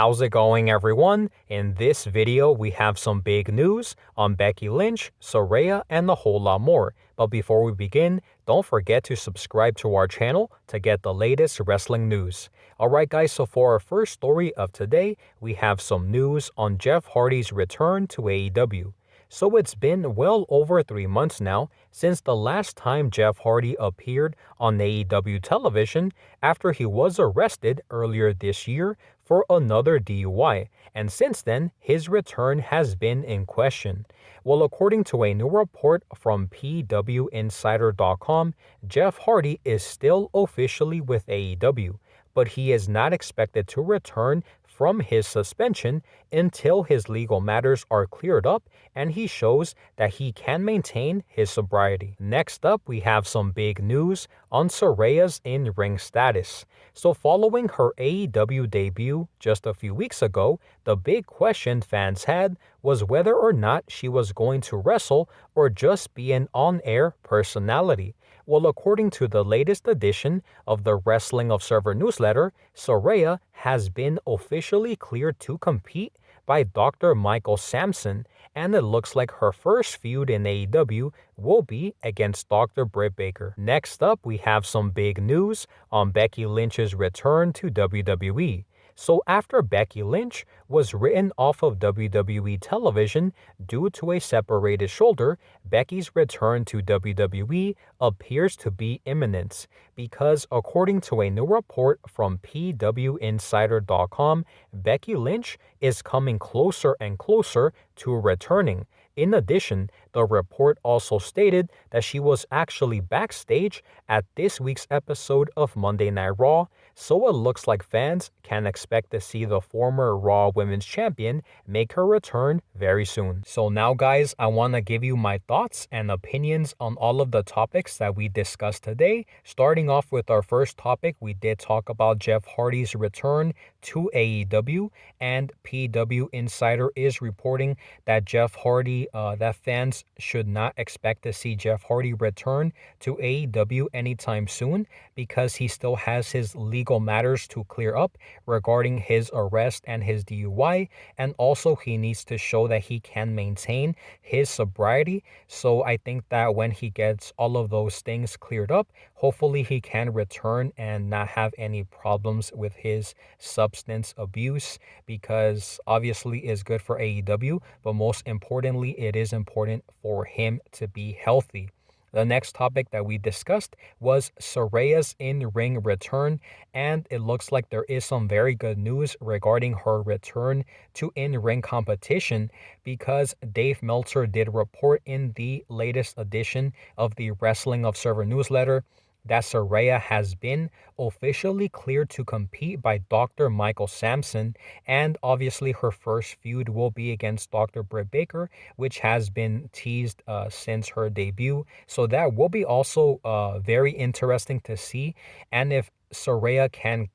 How's it going, everyone? In this video, we have some big news on Becky Lynch, Saraya, and a whole lot more. But before we begin, don't forget to subscribe to our channel to get the latest wrestling news. Alright guys, so for our first story of today, we have some news on Jeff Hardy's return to AEW. So it's been well over 3 months now since the last time Jeff Hardy appeared on AEW television after he was arrested earlier this year for another DUI, and since then, his return has been in question. Well, according to a new report from PWInsider.com, Jeff Hardy is still officially with AEW, but he is not expected to return from his suspension until his legal matters are cleared up and he shows that he can maintain his sobriety. Next up, we have some big news on Saraya's in-ring status. So following her AEW debut just a few weeks ago, the big question fans had was whether or not she was going to wrestle or just be an on-air personality. Well, according to the latest edition of the Wrestling Observer newsletter, Saraya has been officially cleared to compete by Dr. Michael Sampson, and it looks like her first feud in AEW will be against Dr. Britt Baker. Next up, we have some big news on Becky Lynch's return to WWE. So after Becky Lynch was written off of WWE television due to a separated shoulder, Becky's return to WWE appears to be imminent because according to a new report from PWInsider.com, Becky Lynch is coming closer and closer to returning. In addition, the report also stated that she was actually backstage at this week's episode of Monday Night Raw, so it looks like fans can expect to see the former Raw Women's Champion make her return very soon. So now guys, I want to give you my thoughts and opinions on all of the topics that we discussed today. Starting off with our first topic, we did talk about Jeff Hardy's return to AEW, and PW Insider is reporting that that fans should not expect to see Jeff Hardy return to AEW anytime soon because he still has his legal matters to clear up regarding his arrest and his DUI, and also he needs to show that he can maintain his sobriety. So I think that when he gets all of those things cleared up, hopefully he can return and not have any problems with his substance abuse, because obviously it's good for AEW, but most importantly, it is important for him to be healthy. The next topic that we discussed was Saraya's in-ring return, and it looks like there is some very good news regarding her return to in-ring competition because Dave Meltzer did report in the latest edition of the Wrestling Observer newsletter that Saraya has been officially cleared to compete by Dr. Michael Sampson, and obviously her first feud will be against Dr. Britt Baker, which has been teased since her debut. So that will be also very interesting to see, and if Saraya can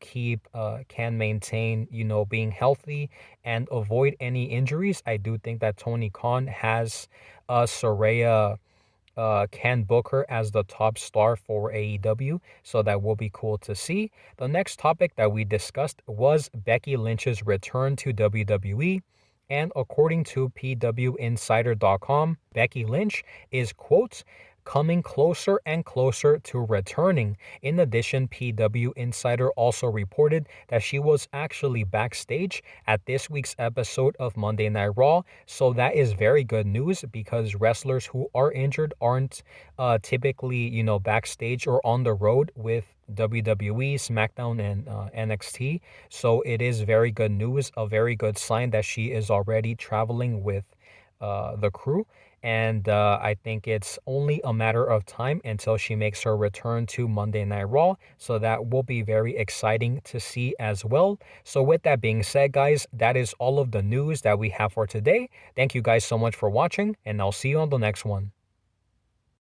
maintain, being healthy and avoid any injuries, I do think that Tony Khan has Saraya can book her as the top star for AEW, so that will be cool to see. The next topic that we discussed was Becky Lynch's return to WWE, and according to PWInsider.com, Becky Lynch is, quote, coming closer and closer to returning. In addition, PW Insider also reported that she was actually backstage at this week's episode of Monday Night Raw, so that is very good news because wrestlers who are injured aren't typically, backstage or on the road with WWE, SmackDown, and NXT. So it is very good news, a very good sign that she is already traveling with the crew. And I think it's only a matter of time until she makes her return to Monday Night Raw. So that will be very exciting to see as well. So with that being said, guys, that is all of the news that we have for today. Thank you guys so much for watching, and I'll see you on the next one.